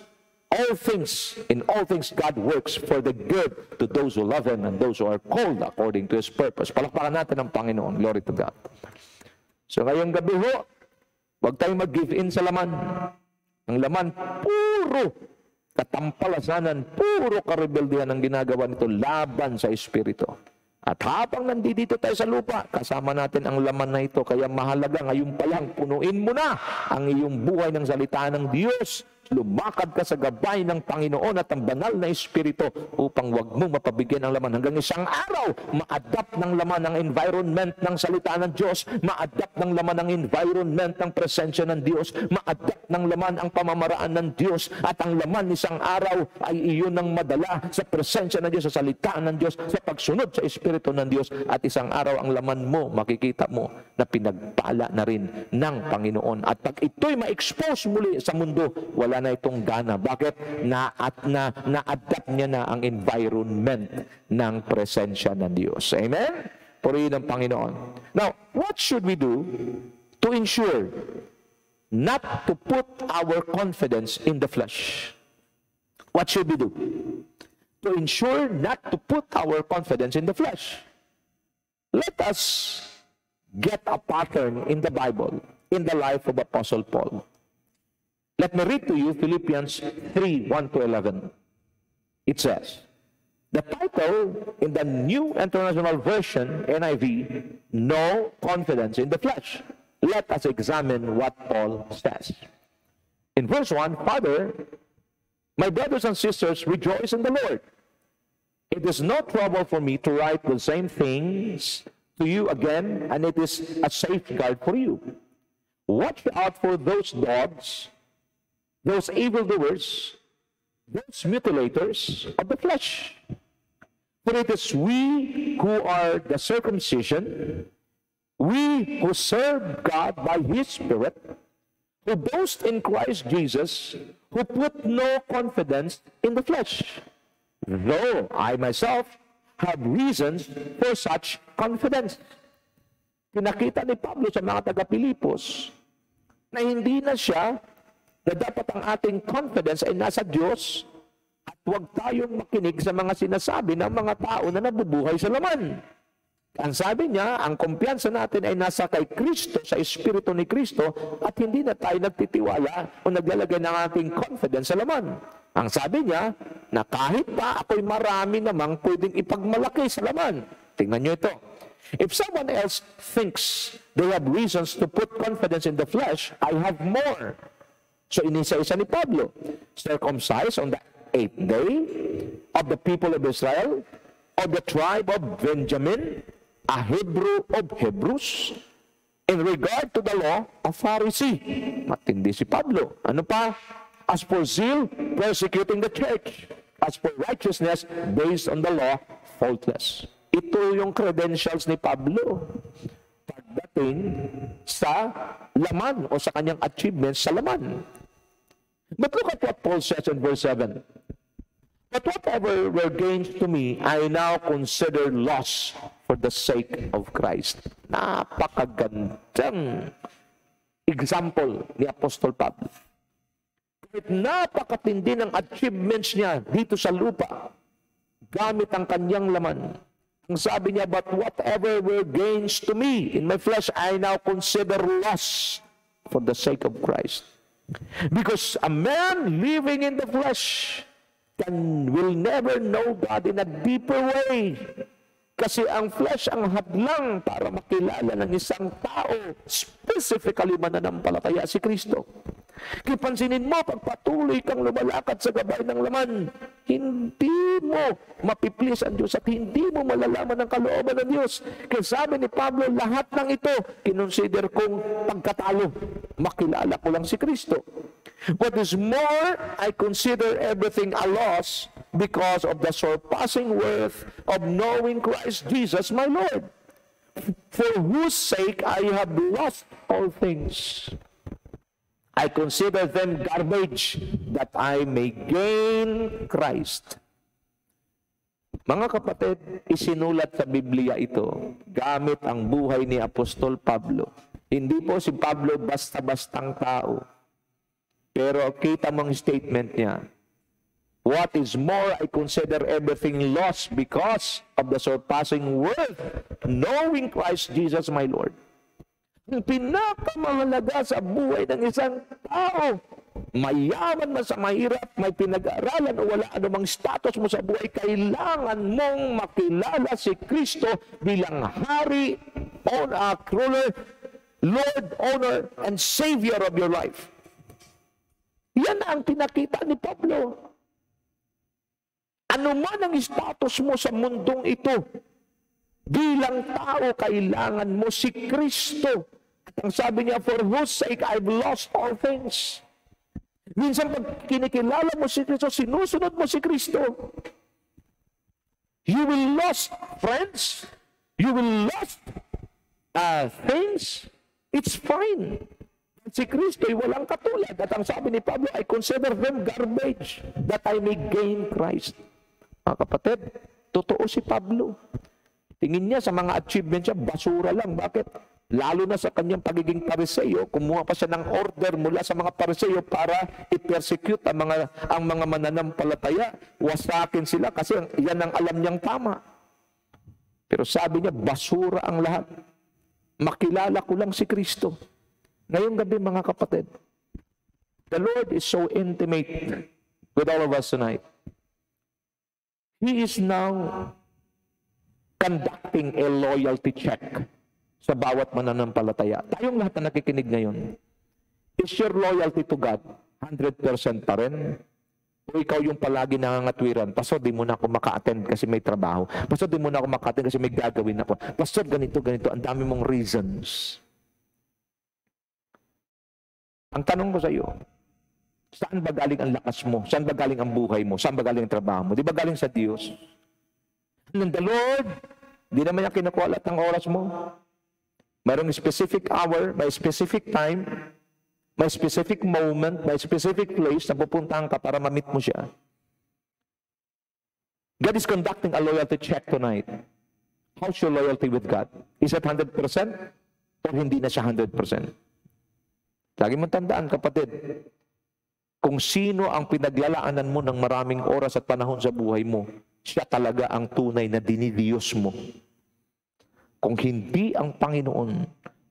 All things, in all things, God works for the good to those who love Him and those who are called according to His purpose. Palakpakan natin ang Panginoon. Glory to God. So ngayong gabi ho, huwag tayong mag-give in sa laman. Ang laman, puro katampalasanan, puro karebeldihan ang ginagawa nito laban sa Espiritu. At habang nandito tayo sa lupa, kasama natin ang laman na ito. Kaya mahalaga ngayon pa lang, punuin mo na ang iyong buhay ng salita ng Diyos. Lumakad ka sa gabay ng Panginoon at ang banal na Espiritu upang wag mong mapabigyan ng laman. Hanggang isang araw, ma-adapt ng laman ang environment ng salita ng Diyos, ma-adapt ng laman ang environment ng presensya ng Diyos, ma-adapt ng laman ang pamamaraan ng Diyos, at ang laman isang araw ay iyon ang madala sa presensya ng Diyos, sa salita ng Diyos, sa pagsunod sa Espiritu ng Diyos, at isang araw ang laman mo, makikita mo na pinagpala na rin ng Panginoon. At pag ito'y ma-expose muli sa mundo, wala na itong gana. Bakit? Na-adapt niya na ang environment ng presensya ng Diyos. Amen? Purihin ang Panginoon. Now, what should we do to ensure not to put our confidence in the flesh? What should we do to ensure not to put our confidence in the flesh? Let us get a pattern in the Bible, in the life of Apostle Paul. Let me read to you Philippians 3, 1-11. It says, the title in the New International Version, NIV, No Confidence in the Flesh. Let us examine what Paul says. In verse 1, Father, my brothers and sisters, rejoice in the Lord. It is no trouble for me to write the same things to you again, and it is a safeguard for you. Watch out for those dogs, those evildoers, those mutilators of the flesh. For it is we who are the circumcision, we who serve God by His Spirit, who boast in Christ Jesus, who put no confidence in the flesh, though I myself have reasons for such confidence. Pinakita ni Pablo sa mga taga-Pilipos na hindi na siya, na dapat ang ating confidence ay nasa Diyos at huwag tayong makinig sa mga sinasabi ng mga tao na nabubuhay sa laman. Ang sabi niya, ang kumpiyansa natin ay nasa kay Kristo, sa Espiritu ni Kristo, at hindi na tayo nagtitiwala o naglalagay ng ating confidence sa laman. Ang sabi niya, na kahit pa ako'y marami namang pwedeng ipagmalaki sa laman. Tingnan niyo ito. If someone else thinks they have reasons to put confidence in the flesh, I have more. So inisa-isa ni Pablo, circumcised on the 8th day of the people of Israel, of the tribe of Benjamin, a Hebrew of Hebrews, in regard to the law, a Pharisee. Matindi si Pablo. Ano pa? As for zeal, persecuting the church. As for righteousness, based on the law, faultless. Ito yung credentials ni Pablo pagdating sa laman o sa kanyang achievements sa laman. But look at what Paul says in verse 7. But whatever were gains to me, I now consider loss for the sake of Christ. Napakagandang example ni Apostol Pablo. Kahit napakatindi ng achievements niya dito sa lupa, gamit ang kanyang laman. Ang sabi niya, but whatever were gains to me in my flesh, I now consider loss for the sake of Christ. Because a man living in the flesh will never know God in a deeper way. Kasi ang flesh ang hadlang para makilala ng isang tao, specifically mananampalataya si Kristo. Kaya pansinin mo, pagpatuloy kang lumalakad sa gabay ng laman, hindi mo mapiplis ang Diyos at hindi mo malalaman ang kalooban ng Diyos. Kaya sabi ni Pablo, lahat ng ito, kinonsider kong pagkatalo. Makilala ko lang si Kristo. What is more, I consider everything a loss because of the surpassing worth of knowing Christ Jesus my Lord, for whose sake I have lost all things. I consider them garbage that I may gain Christ. Mga kapatid, isinulat sa Biblia ito gamit ang buhay ni Apostol Pablo. Hindi po si Pablo basta-bastang tao. Pero kita mong statement niya, what is more, I consider everything lost because of the surpassing worth, knowing Christ Jesus my Lord. Ang pinakamahalaga sa buhay ng isang tao mayaman man sa mahirap, may pinag-aralan o wala anumang status mo sa buhay, kailangan mong makilala si Kristo bilang Hari, Ruler, Lord, Owner, and Savior of your life. Yan ang pinakita ni Pablo. Ano man ang status mo sa mundong ito, bilang tao, kailangan mo si Kristo. At ang sabi niya, for whose sake I've lost all things. Minsan pag kinikilala mo si Kristo, sinusunod mo si Kristo, you will lost friends, you will lost things. It's fine. Si Kristo ay walang katulad. At ang sabi ni Pablo, I consider them garbage that I may gain Christ. Mga kapatid, totoo si Pablo. Tingin niya sa mga achievements niya, basura lang. Bakit? Lalo na sa kanyang pagiging Pariseo, kumuha pa siya ng order mula sa mga Pariseo para i-persecute ang mga mananampalataya. Wasakin sila kasi yan ang alam niyang tama. Pero sabi niya, basura ang lahat. Makilala ko lang si Kristo. Ngayong gabi, mga kapatid, the Lord is so intimate with all of us tonight. He is now conducting a loyalty check sa bawat mananampalataya. Tayong lahat na nakikinig ngayon, is your loyalty to God 100% pa rin? O ikaw yung palagi nangangatwiran, Pastor, di mo na ako maka-attend kasi may trabaho. Pastor, di mo na ako maka-attend kasi may gagawin ako. Pastor, ganito, ang dami mong reasons. Ang tanong ko sa iyo, saan ba galing ang lakas mo? Saan ba galing ang buhay mo? Saan ba galing ang trabaho mo? Di ba galing sa Diyos? And the Lord, di naman niya kinukuha lahat ng oras mo. Mayroong specific hour, may specific time, may specific moment, may specific place na pupuntahan ka para ma-meet mo siya. God is conducting a loyalty check tonight. How's your loyalty with God? Is it 100% or hindi na siya 100%? Lagi mong tandaan, kapatid, kung sino ang pinaglalaanan mo ng maraming oras at panahon sa buhay mo, siya talaga ang tunay na dinidiyos mo. Kung hindi ang Panginoon,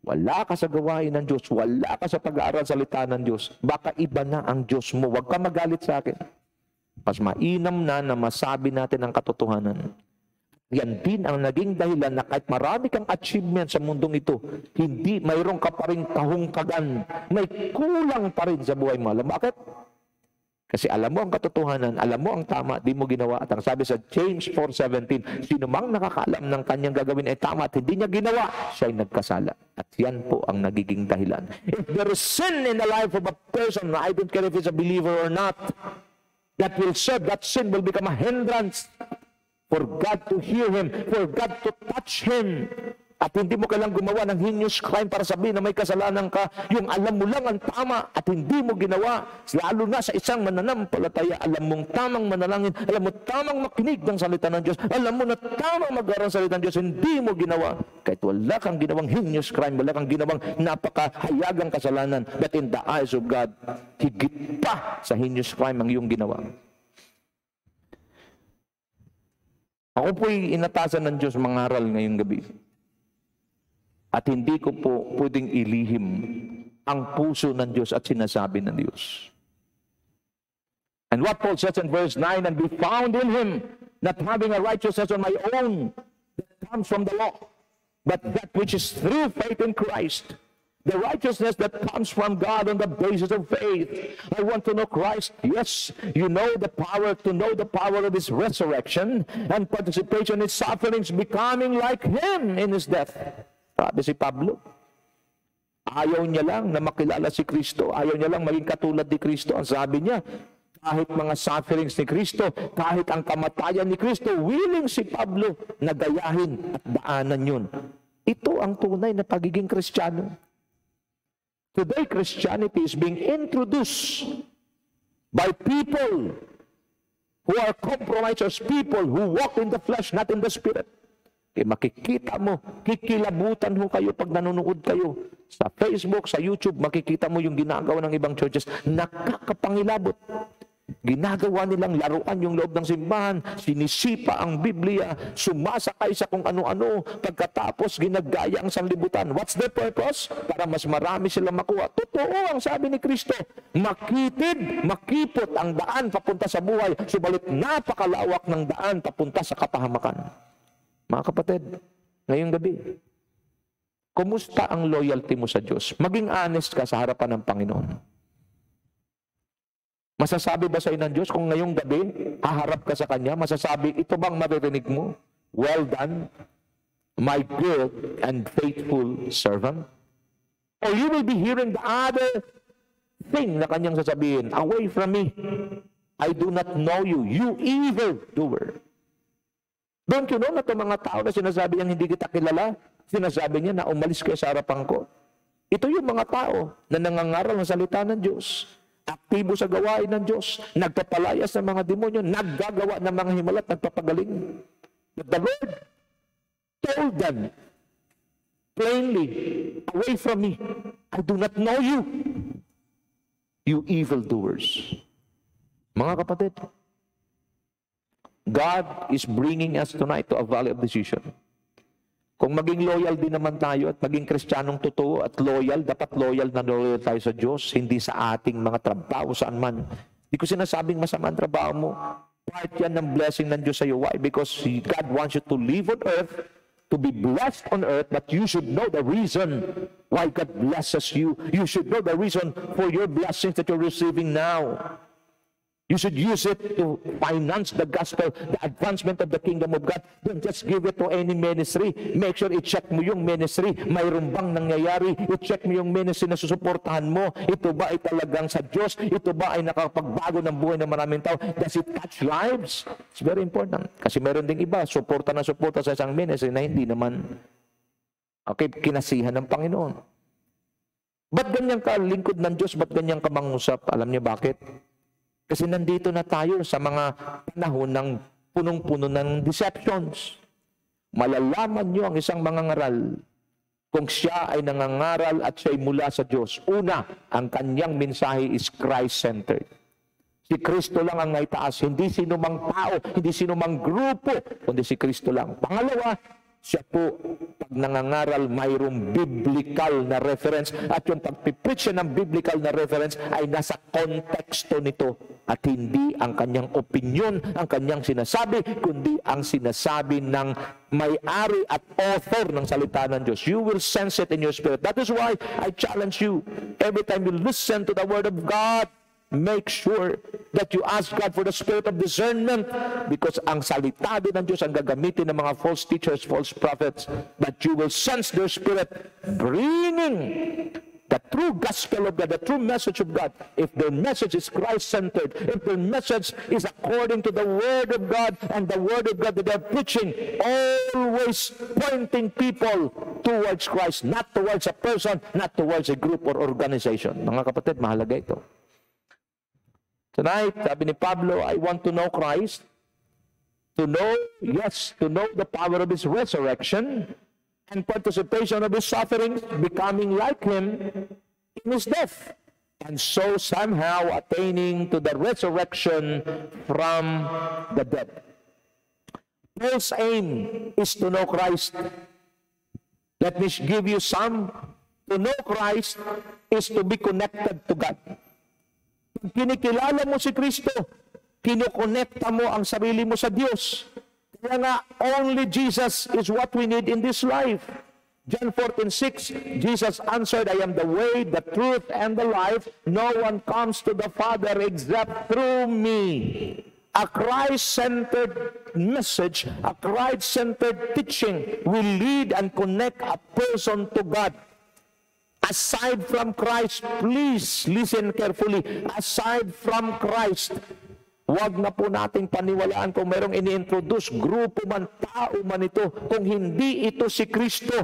wala ka sa gawain ng Diyos, wala ka sa pag-aaral salita ng Diyos, baka iba na ang Diyos mo. Huwag ka magalit sa akin. Mas mainam na masabi natin ang katotohanan. Yan din ang naging dahilan na kahit marami kang achievement sa mundong ito, hindi mayroon ka pa rin kahungkagan, may kulang pa rin sa buhay mo. Alam bakit? Kasi alam mo ang katotohanan, alam mo ang tama, di mo ginawa. At ang sabi sa James 4:17, sino mang nakakaalam ng kanyang gagawin ay tama at hindi niya ginawa, siya ay nagkasala. At yan po ang nagiging dahilan. If there is sin in the life of a person, I don't care if he's a believer or not, that sin will become a hindrance for God to hear him, for God to touch him. At hindi mo kailang gumawa ng heinous crime para sabihin na may kasalanan ka, yung alam mo lang ang tama at hindi mo ginawa. Lalo na sa isang mananampalataya, alam mong tamang manalangin, alam mo tamang makinig ng salita ng Diyos, alam mo na tamang mag-aaral ng salita ng Diyos, hindi mo ginawa. Kahit wala kang ginawang heinous crime, wala kang ginawang napakahayagang kasalanan, but in the eyes of God, higit pa sa heinous crime ang iyong ginawa. Ako po'y inatasan ng Diyos mangaral ngayong gabi. At hindi ko po pwedeng ilihim ang puso ng Diyos at sinasabi ng Diyos. And what Paul says in verse 9, and be found in him, not having a righteousness on my own that comes from the law, but that which is through faith in Christ, the righteousness that comes from God on the basis of faith. I want to know Christ. Yes, you know the power, to know the power of his resurrection and participation in his sufferings, becoming like him in his death. Sabi si Pablo, ayaw niya lang na makilala si Kristo, ayaw niya lang maging katulad ni Kristo. Ang sabi niya, kahit mga sufferings ni Kristo, kahit ang kamatayan ni Kristo, willing si Pablo na gayahin at daanan yun. Ito ang tunay na pagiging Kristiyano. Today, Christianity is being introduced by people who are compromisers, people who walk in the flesh, not in the spirit. Kaya makikita mo, kikilabutan ho kayo pag nanonood kayo sa Facebook, sa YouTube, makikita mo yung ginagawa ng ibang churches, nakakapangilabot. Ginagawa nilang laruan yung loob ng simbahan, sinisipa ang Biblia, sumasakay sa kung ano-ano, pagkatapos ginagaya ang sanlibutan. What's the purpose? Para mas marami silang makuha. Totoo ang sabi ni Kristo, makitid, makipot ang daan papunta sa buhay, subalit napakalawak ng daan papunta sa kapahamakan. Mga kapatid, ngayong gabi, kumusta ang loyalty mo sa Diyos? Maging honest ka sa harapan ng Panginoon. Masasabi ba sa ng Diyos kung ngayong gabi, haharap ka sa Kanya, masasabi, ito bang maririnig mo? Well done, my good and faithful servant. Or you will be hearing the other thing na Kanyang sasabihin, away from me, I do not know you, you evildoer. Don't you know na itong mga tao na sinasabi niyang hindi kita kilala, sinasabi niya na umalis kayo sa harapan ko. Ito yung mga tao na nangangaral ng salita ng Diyos. Aktibo sa gawain ng Diyos, nagpapalayas ng mga demonyo, naggagawa ng mga himala at nagpapagaling. But the Lord told them plainly, away from me, I do not know you, you evildoers. Mga kapatid, God is bringing us tonight to a valley of decision. Kung maging loyal din naman tayo at maging Kristiyanong totoo at loyal, dapat loyal na loyal tayo sa Diyos, hindi sa ating mga trabaho saan man. Hindi ko sinasabing masama ang trabaho mo. Part yan ng blessing ng Diyos sa iyo. Why? Because God wants you to live on earth, to be blessed on earth, but you should know the reason why God blesses you. You should know the reason for your blessings that you're receiving now. You should use it to finance the gospel, the advancement of the kingdom of God. Don't just give it to any ministry. Make sure i-check mo yung ministry. Mayroon bang nangyayari? I-check mo yung ministry na susuportahan mo. Ito ba ay talagang sa Diyos? Ito ba ay nakapagbago ng buhay ng maraming tao? Does it touch lives? It's very important. Kasi meron ding iba, suporta na suporta sa isang ministry na hindi naman kinasihan ng Panginoon. Ba't ganyan ka lingkod ng Diyos? Ba't ganyan ka mangusap? Alam niyo bakit? Kasi nandito na tayo sa mga panahon ng punong-puno ng deceptions. Malalaman nyo ang isang mangangaral kung siya ay nangangaral at siya ay mula sa Diyos. Una, ang kanyang mensahe is Christ-centered. Si Kristo lang ang naitaas, hindi sinumang tao, hindi sinumang grupo, kundi si Kristo lang. Pangalawa, siya po, pag nangangaral, mayroong biblical na reference. At yung pagpipreach siya ng biblical na reference ay nasa konteksto nito. At hindi ang kanyang opinion, ang kanyang sinasabi, kundi ang sinasabi ng may-ari at author ng salita ng Diyos. You will sense it in your spirit. That is why I challenge you, every time you listen to the Word of God, make sure that you ask God for the spirit of discernment, because ang salita din ng Diyos ang gagamitin ng mga false teachers, false prophets, that you will sense their spirit bringing the true gospel of God, the true message of God. If their message is Christ-centered, if their message is according to the Word of God and the Word of God that they're preaching, always pointing people towards Christ, not towards a person, not towards a group or organization. Mga kapatid, mahalaga ito. Tonight, sabi ni Pablo, I want to know Christ, to know the power of His resurrection, and participation of His sufferings, becoming like Him in His death, and so somehow attaining to the resurrection from the dead. Paul's aim is to know Christ. Let me give you some. To know Christ is to be connected to God. Pag kinikilala mo si Kristo, kinokonekta mo ang sarili mo sa Diyos. Kaya nga, only Jesus is what we need in this life. John 14:6, Jesus answered, I am the way, the truth, and the life. No one comes to the Father except through me. A Christ-centered message, a Christ-centered teaching will lead and connect a person to God. Aside from Christ, please listen carefully. Aside from Christ, wag na po nating paniwalaan kung merong ini-introduce, grupo man, tao man ito. Kung hindi ito si Kristo,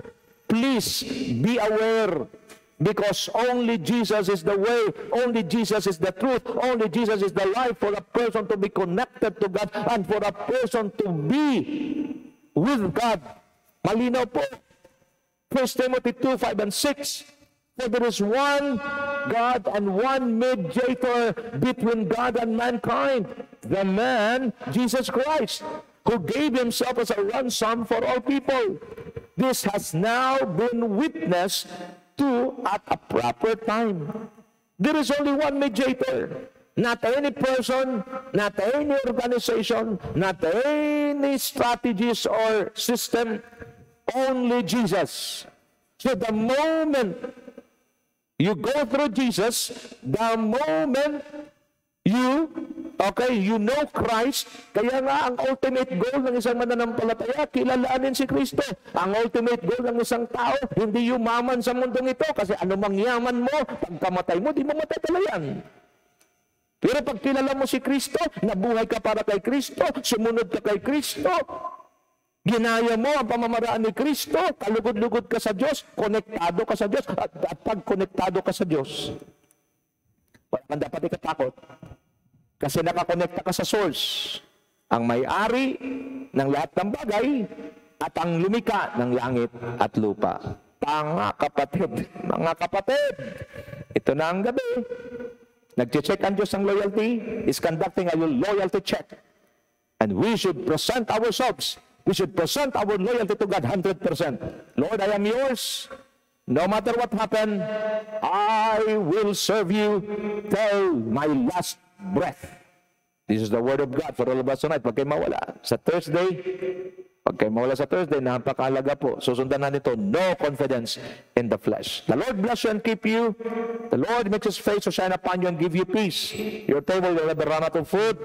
please be aware. Because only Jesus is the way, only Jesus is the truth, only Jesus is the life for a person to be connected to God and for a person to be with God. Malinaw po. 1 Timothy 2:5 and 6. For there is one God and one mediator between God and mankind, the man, Jesus Christ, who gave himself as a ransom for all people. This has now been witnessed to at a proper time. There is only one mediator. Not any person, not any organization, not any strategies or system, only Jesus. So the moment you go through Jesus, the moment you know Christ, kaya nga ang ultimate goal ng isang mananampalataya, kilalanin si Kristo. Ang ultimate goal ng isang tao, hindi yumaman sa mundong ito, kasi anumang yaman mo, pagkamatay mo, di mo matatalayan. Pero pag kilala mo si Kristo, nabuhay ka para kay Kristo, sumunod ka kay Kristo, ginaya mo ang pamamaraan ni Kristo, kalugod-lugod ka sa Diyos, konektado ka sa Diyos, at pag konektado ka sa Diyos, walang dapat ikatakot. Kasi nakakonekta ka sa source, ang may-ari ng lahat ng bagay, at ang lumika ng langit at lupa. Mga kapatid, ito na ang gabi. Nag-check ang Diyos ng loyalty, is conducting a loyalty check. And we should present ourselves. We should present our loyalty to God 100%. Lord, I am yours. No matter what happened, I will serve you till my last breath. This is the word of God for all of us tonight. Pag kayo mawala sa Thursday, napakahalaga po. Susundan na nito, no confidence in the flesh. The Lord bless you and keep you. The Lord makes His face to shine upon you and give you peace. Your table will never run out of food.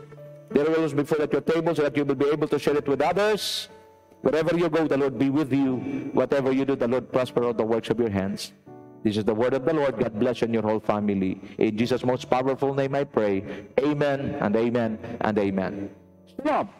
There will always be food at your table so that you will be able to share it with others. Wherever you go, the Lord be with you. Whatever you do, the Lord prosper all the works of your hands. This is the word of the Lord. God bless you and your whole family. In Jesus' most powerful name I pray. Amen and amen and amen. Stop.